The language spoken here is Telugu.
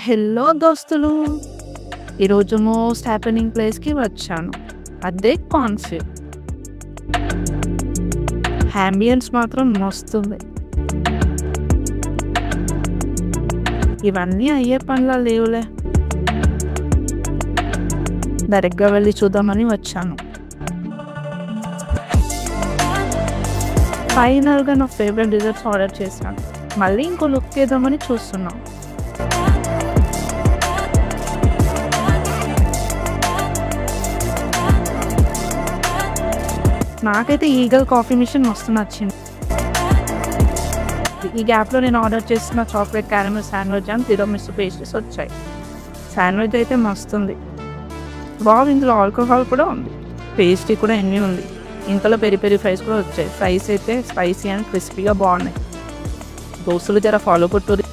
హలో దోస్తులు, ఈరోజు మోస్ట్ హ్యాపెనింగ్ ప్లేస్కి వచ్చాను. అదే కాన్ఫీ. అంబియన్స్ మాత్రం మస్తుంది. ఇవన్నీ అయ్యే పనులా లేవులే, డైరెక్ట్గా వెళ్ళి చూద్దామని వచ్చాను. ఫైనల్గా నా ఫేవరెట్ డిజర్ట్స్ ఆర్డర్ చేశాను. మళ్ళీ ఇంకో లుక్ వేద్దామని చూస్తున్నాం. నాకైతే ఈగల్ కాఫీ మిషన్ మస్తు నచ్చింది. ఈ గ్యాప్లో నేను ఆర్డర్ చేసిన chocolate caramel sandwich and తిరామిసు pastries వచ్చాయి. శాండ్విచ్ అయితే మస్తుంది. ఇందులో ఆల్కహాల్ కూడా ఉంది. పేస్ట్రీ కూడా ఎన్ని ఉంది. ఇంతలో పెరి పెరి ఫ్రైస్ కూడా వచ్చాయి. ఫ్రైస్ అయితే స్పైసీ అండ్ క్రిస్పీగా బాగున్నాయి. దోస్తులు జర ఫాలో కొట్టుర్రి.